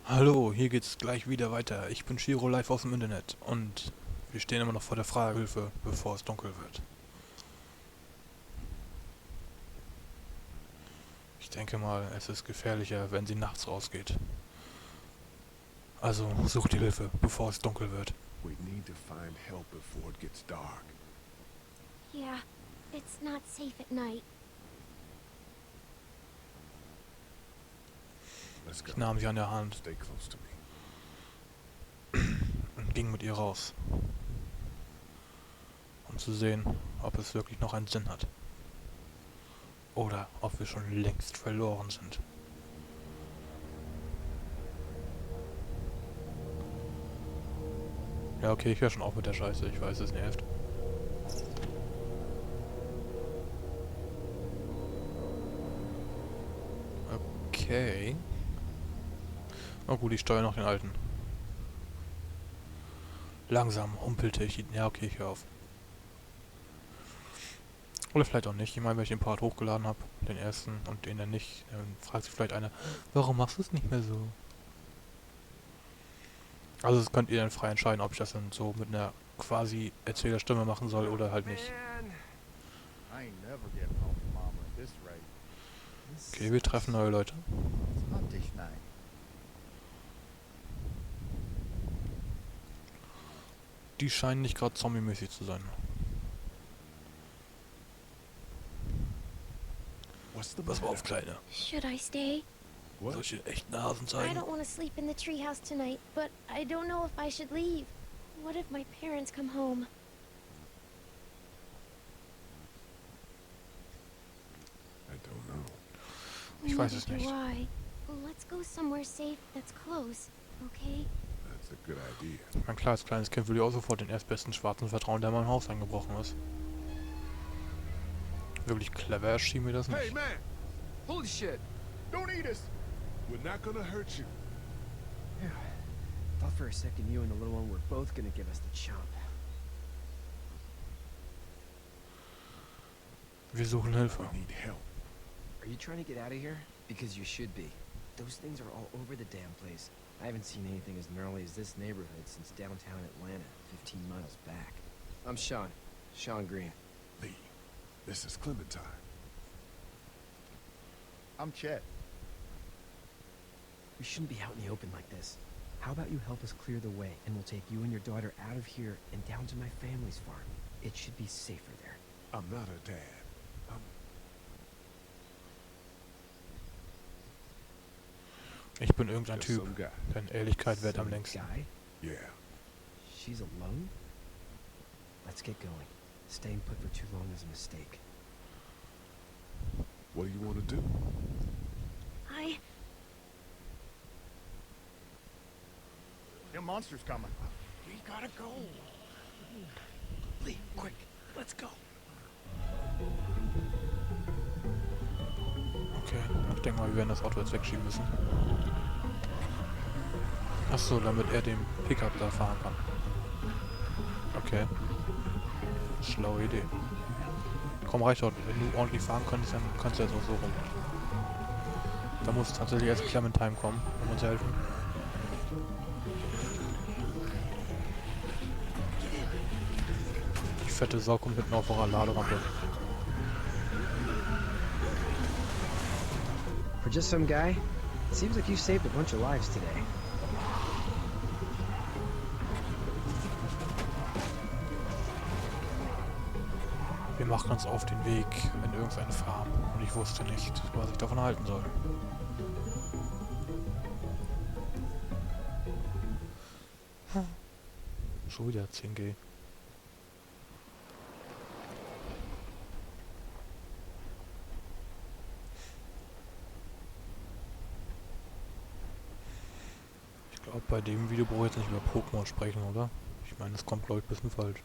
Hallo, hier geht's gleich wieder weiter. Ich bin Shiro live aus dem Internet und wir stehen immer noch vor der Frage Hilfe, bevor es dunkel wird. Ich denke mal, es ist gefährlicher, wenn sie nachts rausgeht. Also sucht die Hilfe, bevor es dunkel wird. We need to find help before it gets dark. Yeah, it's not safe at night. Let's go. Ich nahm sie an der Hand Stay close to me. und ging mit ihr raus, um zu sehen, ob es wirklich noch einen Sinn hat. Oder ob wir schon längst verloren sind. Ja, okay, ich höre schon auf mit der Scheiße. Ich weiß, es nervt. Okay. Oh gut, ich steuere noch den alten. Langsam humpelte ich ihn. Ja, okay, ich höre auf. Oder vielleicht auch nicht. Ich meine, wenn ich den Part hochgeladen habe, den ersten und den dann nicht, dann fragt sich vielleicht einer, warum machst du es nicht mehr so? Also das könnt ihr dann frei entscheiden, ob ich das dann so mit einer quasi Erzählerstimme machen soll oder halt nicht. Okay, wir treffen neue Leute. Die scheinen nicht gerade zombie-mäßig zu sein. Pass mal auf, Kleine. Should I stay? Solche echten Nasen I zeigen. don't want to sleep in the treehouse tonight, but I don't know if I should leave. What if my parents come home? I don't know. Ich weiß es Neither nicht. do I. Let's go somewhere safe that's close, okay? That's a good idea. Ich meine, klar, als kleines Kind würde ich auch sofort den erstbesten Schwarzen vertrauen, der in mein Haus eingebrochen ist. Wirklich clever erschien mir das Hey, nicht. man! Holy shit! Don't eat us! We're not gonna hurt you. Yeah. Thought for a second you and the little one were both gonna give us the chomp. Wir suchen Hilfe. We need help. Are you trying to get out of here? Because you should be. Those things are all over the damn place. I haven't seen anything as gnarly as this neighborhood since downtown Atlanta, 15 miles back. I'm Sean. Sean Green. Lee, this is Clementine. I'm Chet. We shouldn't be out in the open like this. How about you help us clear the way, and we'll take you and your daughter out of here and down to my family's farm. It should be safer there. I'm not her dad. Ich bin irgendein Just Typ, some guy. denn Ehrlichkeit währt am Some längsten. guy? Yeah. She's alone? Let's get going. Staying put for too long is a mistake. What do you want to do? Them monsters coming. We gotta go. Lee, quick, let's go. Okay, ich denke mal, wir werden das Auto jetzt wegschieben müssen. Achso, damit er den Pickup da fahren kann. Okay. Schlaue Idee. Komm, reicht doch. Wenn du ordentlich fahren könntest, dann kannst du jetzt auch so rum. Da muss tatsächlich erst Clementine kommen, um uns helfen. Die fette Sau kommt hinten auf eurer Laderampe. For just some guy, it seems like you saved a bunch of lives today. Wir machen uns auf den Weg in irgendeine Farm und ich wusste nicht, was ich davon halten soll. Schon wieder 10G. Ich glaube, bei dem Video brauche ich jetzt nicht über Pokémon sprechen, oder? Ich meine, das kommt, glaube ich, ein bisschen falsch.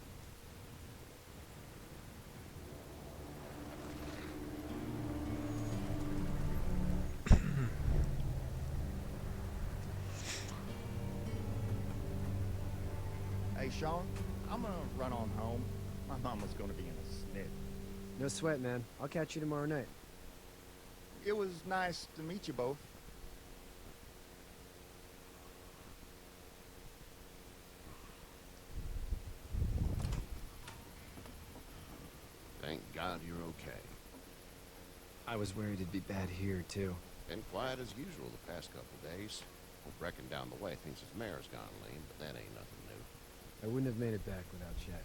Hey, Sean, I'm gonna run on home. My mama's gonna be in a snit. No sweat, man. I'll catch you tomorrow night. It was nice to meet you both. God you're okay. I was worried it'd be bad here, too. Been quiet as usual the past couple days. Reckon down the way thinks his mare's gone lame, but that ain't nothing new. I wouldn't have made it back without Chet.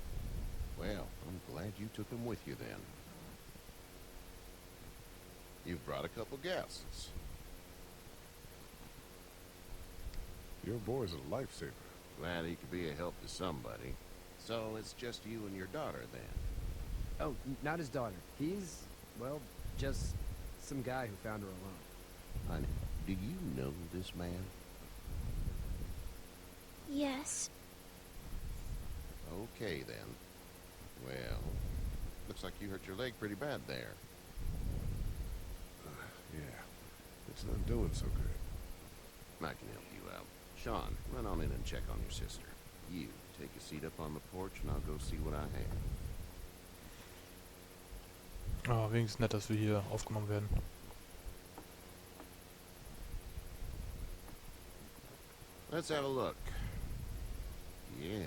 Well, I'm glad you took him with you then. You've brought a couple guests. Your boy's a lifesaver. Glad he could be a help to somebody. So it's just you and your daughter then? Oh, not his daughter. He's, well, just some guy who found her alone. Honey, do you know this man? Yes. Okay then. Well, looks like you hurt your leg pretty bad there. Yeah, it's not doing so good. I can help you out. Sean, run on in and check on your sister. You, take a seat up on the porch and I'll go see what I have. Ah, wenigstens nett, dass wir hier aufgenommen werden. Let's have a look. Yeah,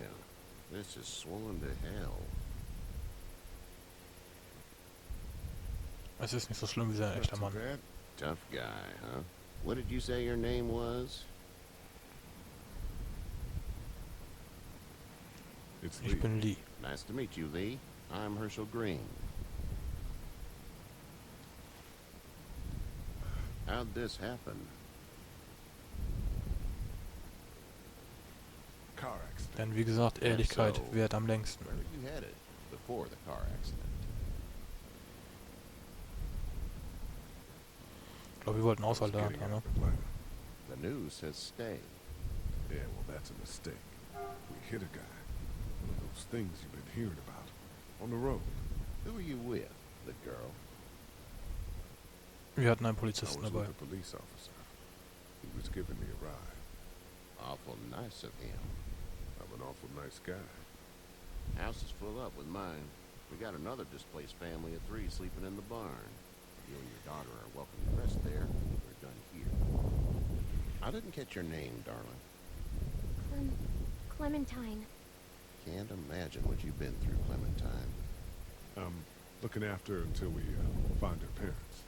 this is swollen to hell. Es ist nicht so schlimm wie sein Not echter too Mann. bad. Tough guy, huh? What did you say your name was? It's Lee. Ich bin Lee. Nice to meet you, Lee. I'm Herschel Green. How'd this happen? Car accident. Denn wie gesagt, Ehrlichkeit so. währt am längsten. Where were you headed before the car accident? Ich glaube, wir wollten Auswahl da, Getting ne? out of Atlanta. The news says stay. Yeah, well, that's a mistake. We hit a guy. One of those things you've been hearing about. On the road. Who were you with? The girl? Wir hatten einen I Polizisten was dabei. with a police officer. He was giving me a ride. Awful nice of him. I'm an awful nice guy. House is full up with mine. We got another displaced family of 3 sleeping in the barn. You and your daughter are welcome to rest there. We're done here. I didn't catch your name, darling. Clementine. Can't imagine what you've been through, Clementine. I'm looking after her until we find her parents.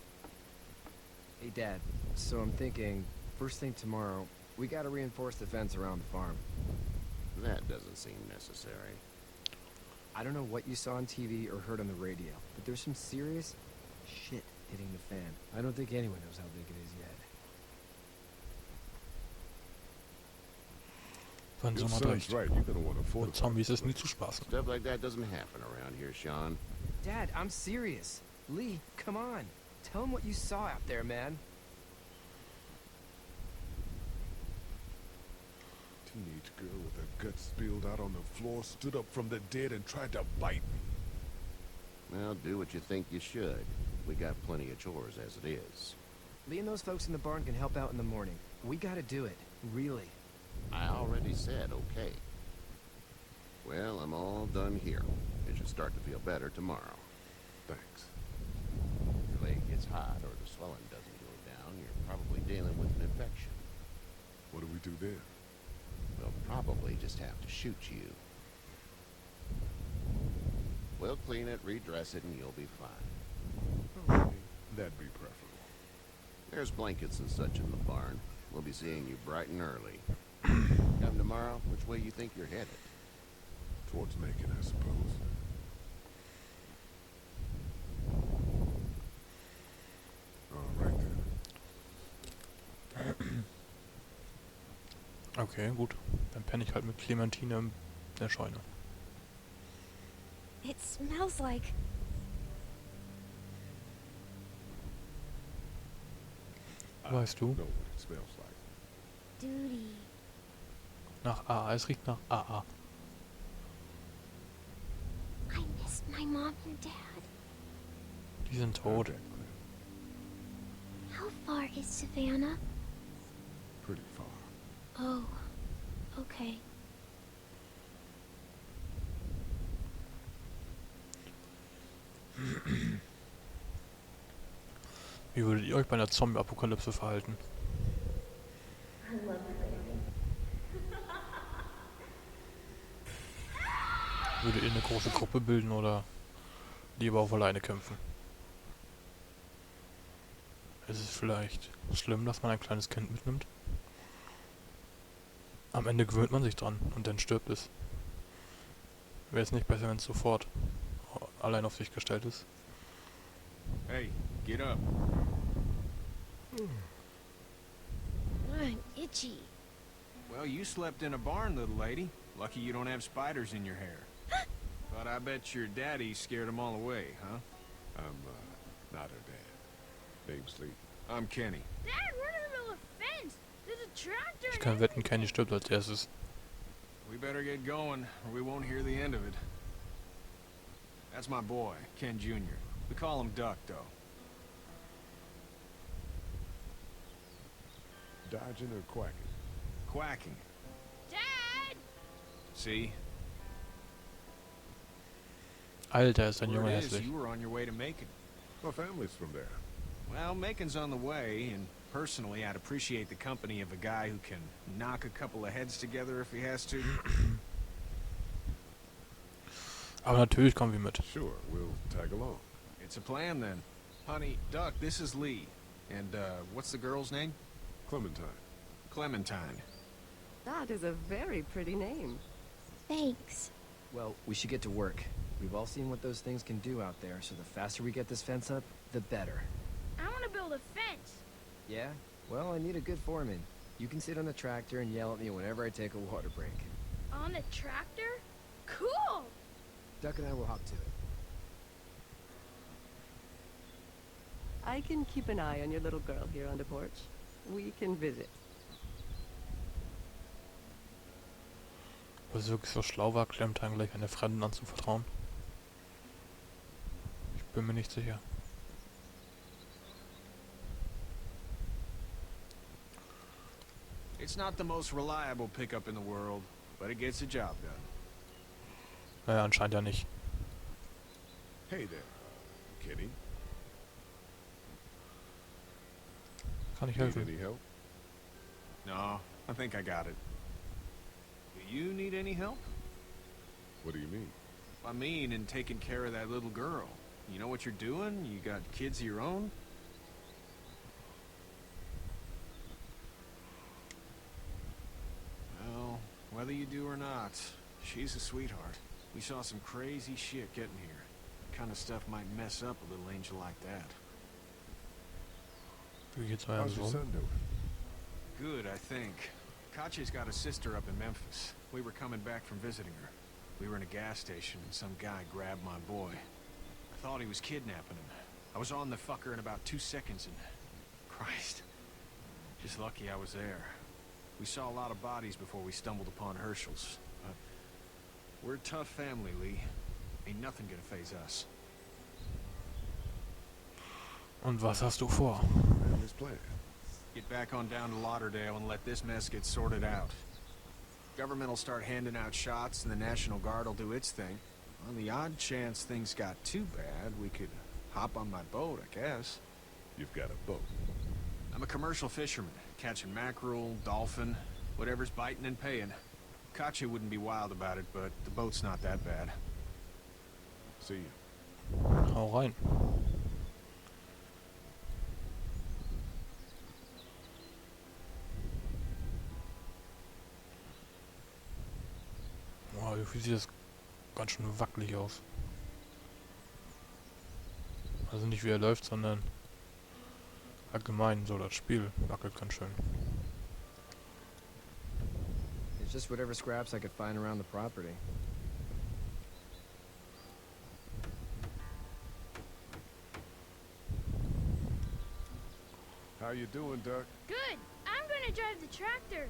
Hey, Dad. So I'm thinking, first thing tomorrow, we gotta reinforce the fence around the farm. That doesn't seem necessary. I don't know what you saw on TV or heard on the radio, but there's some serious shit hitting the fan. I don't think anyone knows how big it is yet. Sein Your Sohn hat son's recht. right. You're gonna want to Mit fortify. Zombies ist nie zu spaßen. Stuff like that doesn't happen around here, Sean. Dad, I'm serious. Lee, come on. Tell him what you saw out there, man. Teenage girl with her guts spilled out on the floor stood up from the dead and tried to bite me. Well, do what you think you should. We got plenty of chores as it is. Lee and those folks in the barn can help out in the morning. We gotta do it. Really. I already said okay. Well, I'm all done here. It should start to feel better tomorrow. Thanks. If your leg gets hot or the swelling doesn't go down, you're probably dealing with an infection. What do we do then? We'll probably just have to shoot you. We'll clean it, redress it, and you'll be fine. That'd be preferable. There's blankets and such in the barn. We'll be seeing you bright and early. Come tomorrow, which way you think you're headed? Towards Macon, I suppose. All right then. Okay, gut. Dann penne ich halt mit Clementine in der Scheune. It smells like... Weißt du? I know what it smells like. duty. Nach AA. Es riecht nach AA. I missed my mom and dad. Die sind tot. Okay, Clint. How far is Savannah? Pretty far. Oh, okay. Wie würdet ihr euch bei einer Zombie-Apokalypse verhalten? Würdet ihr eine große Gruppe bilden oder lieber auf alleine kämpfen. Ist es vielleicht schlimm, dass man ein kleines Kind mitnimmt? Am Ende gewöhnt man sich dran und dann stirbt es. Wäre es nicht besser, wenn es sofort allein auf sich gestellt ist? Hey, get up. I'm itchy. Well, you slept in a barn, little lady. Lucky you don't have spiders in your hair. But I bet your daddy scared them all away, huh? I'm, not her dad. Name's Lee. I'm Kenny. Dad, we're in the middle of a fence. There's a tractor. Ich kann wetten, Kenny stirbt als erstes. We better get going, or we won't hear the end of it. That's my boy, Ken Jr. We call him Duck, though. Dodging or quacking? Quacking. Dad! See? Alter, ist ein Junge Word is, hässlich. you were on your way to Macon. My family's from there. Well, Macon's on the way, and personally, I'd appreciate the company of a guy who can knock a couple of heads together if he has to. Aber natürlich kommen wir mit. Sure, we'll tag along. It's a plan, then. Honey, Duck, this is Lee. And, what's the girl's name? Clementine. Clementine. That is a very pretty name. Thanks. Well, we should get to work. We've all seen what those things can do out there, so the faster we get this fence up, the better. I want to build a fence. Yeah? Well, I need a good foreman. You can sit on the tractor and yell at me whenever I take a water break. On the tractor? Cool! Duck and I will hop to it. I can keep an eye on your little girl here on the porch. We can visit. Ob es wirklich so schlau war, Clementine gleich einer Fremden anzuvertrauen? Ich bin mir nicht sicher. It's not the most reliable pickup in the world, but it gets the job done. Naja, anscheinend ja nicht. Hey there, Kenny. Kann ich Need helfen? any help? No, I think I got it. Do you need any help? What do you mean? I mean, in taking care of that little girl. You know what you're doing? You got kids of your own? Well, whether you do or not, she's a sweetheart. We saw some crazy shit getting here. Kind of stuff might mess up a little angel like that. Wie geht's eurem How's your Sohn? son doing? Good, I think. Kachi's got a sister up in Memphis. We were coming back from visiting her. We were in a gas station and some guy grabbed my boy. I thought he was kidnapping him. I was on the fucker in about 2 seconds and... Christ. Just lucky I was there. We saw a lot of bodies before we stumbled upon Herschel's. But we're a tough family, Lee. Ain't nothing gonna faze us. Und was hast du vor? Family's plan. Get back on down to Lauderdale and let this mess get sorted out. Government will start handing out shots and the National Guard will do its thing. On the odd chance things got too bad, we could hop on my boat, I guess. You've got a boat. I'm a commercial fisherman, catching mackerel, dolphin, whatever's biting and paying. Katya wouldn't be wild about it, but the boat's not that bad. See you. Hau rein. Wow, irgendwie sieht das ganz schön wackelig aus. Also nicht wie er läuft, sondern allgemein so das Spiel wackelt ganz schön. It's just whatever scraps I could find around the property. How you doing, Duck? Good. I'm gonna drive the tractor.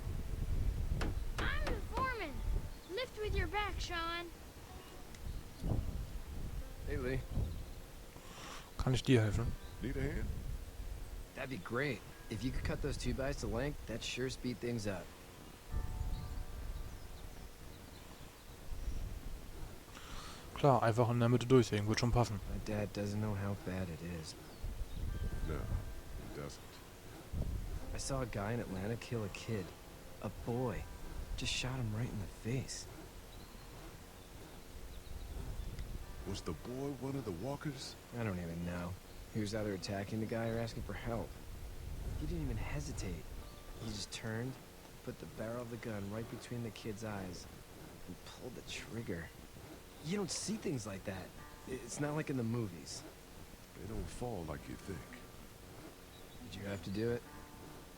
I'm the foreman. Lift with your back, Sean. Hey, Lee. Kann ich dir helfen? Need a hand? That'd be great. If you could cut those 2x to length, that'd sure speed things up. Klar, einfach in der Mitte durchsägen, wird schon passen. My dad doesn't know how bad it is. No, he doesn't. I saw a guy in Atlanta kill a kid. A boy. Just shot him right in the face. Was the boy one of the walkers? I don't even know. He was either attacking the guy or asking for help. He didn't even hesitate. He just turned, put the barrel of the gun right between the kid's eyes, and pulled the trigger. You don't see things like that. It's not like in the movies. They don't fall like you think. Did you have to do it?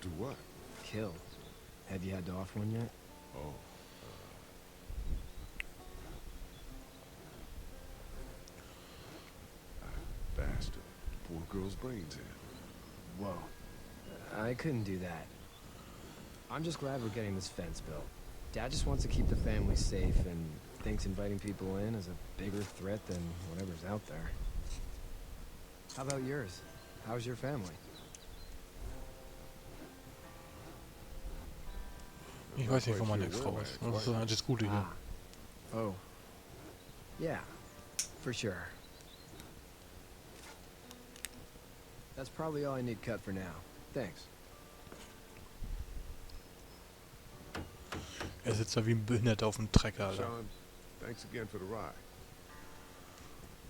Do what? Kill. Have you had to offer one yet? Oh, bastard. Poor girl's brains in. Whoa. I couldn't do that. I'm just glad we're getting this fence built. Dad just wants to keep the family safe and thinks inviting people in is a bigger threat than whatever's out there. How about yours? How's your family? Ich weiß nicht, wo meine Ex-Frau ist. Das ist das Gute hier. Oh. Yeah, for sure. That's probably all I need cut for now. Thanks. Er sitzt da wie ein Behinderter auf dem Trecker, Alter. Sean, thanks again for the ride.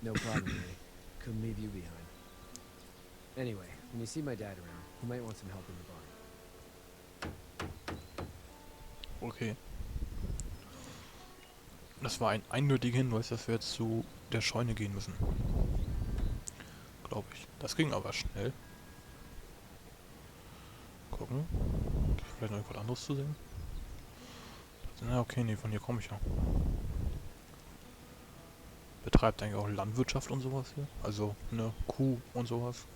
No problem, Ray. Couldn't leave you behind. Anyway, when you see my dad around, he might want some help in the barn. Okay. Das war ein eindeutiger Hinweis, dass wir jetzt zu der Scheune gehen müssen. Glaube ich. Das ging aber schnell. Gucken. Gibt vielleicht noch etwas anderes zu sehen? Na okay, nee, von hier komme ich ja. Betreibt eigentlich auch Landwirtschaft und sowas hier? Also eine Kuh und sowas?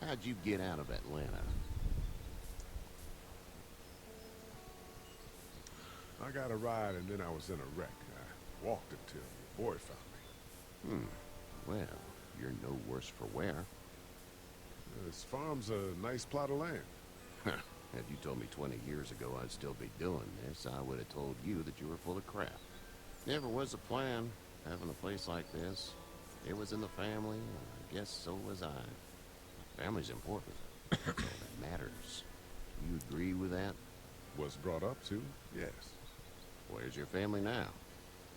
How'd you get out of Atlanta? I got a ride and then I was in a wreck. I walked until your boy found me. Well, you're no worse for wear. This farm's a nice plot of land. Had you told me 20 years ago I'd still be doing this, I would have told you that you were full of crap. Never was a plan, having a place like this. It was in the family, and I guess so was I. Family's important. That's all that matters. You agree with that? Was brought up to, yes. Where's your family now?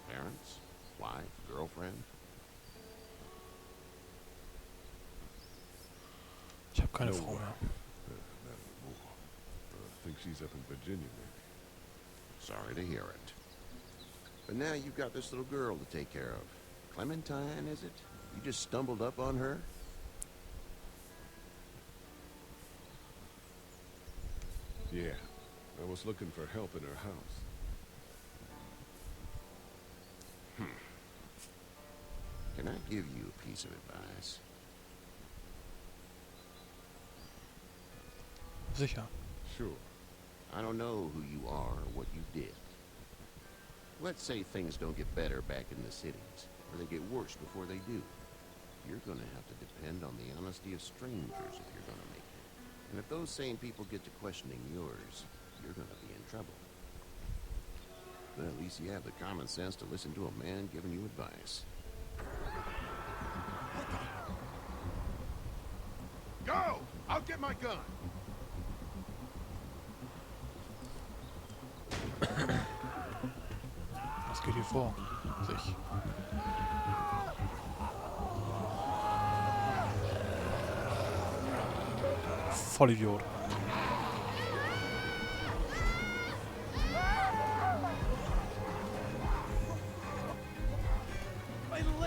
Parents? Wife? Girlfriend? Ich habe keine No Frau way. mehr. Not anymore. I think she's up in Virginia, maybe. Sorry to hear it. But now you've got this little girl to take care of. Clementine, is it? You just stumbled up on her? Yeah. I was looking for help in her house. Can I give you a piece of advice? Sicher. Sure. I don't know who you are or what you did. Let's say things don't get better back in the cities, or they get worse before they do. You're gonna have to depend on the honesty of strangers if you're gonna make it. And if those same people get to questioning yours, you're gonna be in trouble. But at least you have the common sense to listen to a man giving you advice. Go! I'll get my gun! Was geht hier vor? Sich. Vollidiot.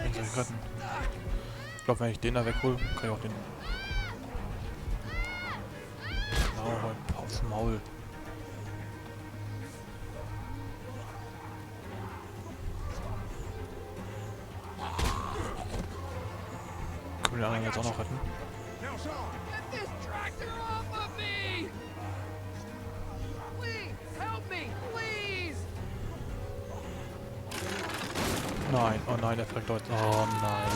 Den soll ich retten. Ich glaube, wenn ich den da weghole, kann ich auch den... Genau, aufs Maul. Können wir den anderen jetzt auch noch retten? Now, Sean! Get this tractor off of me! Please, help me, please! Nein, oh nein, der fällt dort. Oh nein.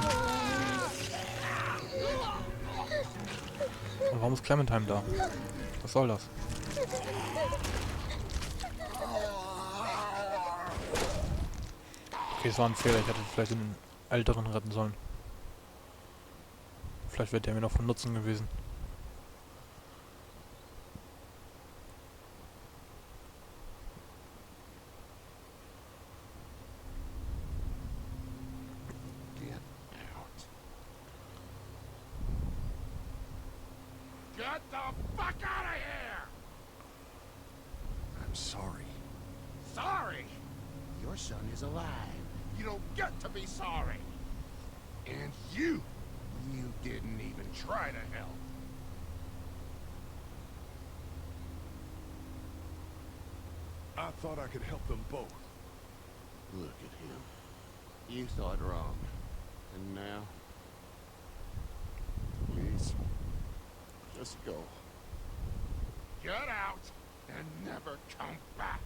Und warum ist Clementine da? Was soll das? Okay, es war ein Fehler. Ich hätte vielleicht den Älteren retten sollen. Vielleicht wäre der mir noch von Nutzen gewesen. Get the fuck out of here! I'm sorry. Sorry? Your son is alive. You don't get to be sorry. And you didn't even try to help. I thought I could help them both. Look at him. You thought wrong. And now? Please. Just go. Get out and never come back.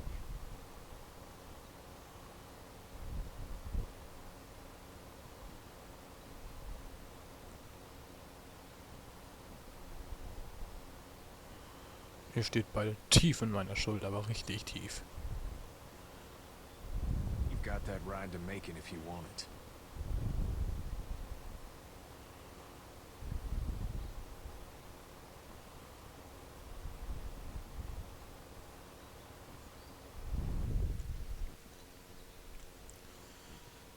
Hier steht beide tief in meiner Schuld, aber richtig tief. You've got that ride to Macon if you want it.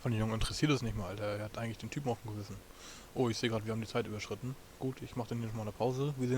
Von den Jungen interessiert es nicht mal, Alter. Er hat eigentlich den Typen auf dem Gewissen. Oh, ich sehe gerade, wir haben die Zeit überschritten. Gut, ich mache dann hier nochmal eine Pause. Wir sehen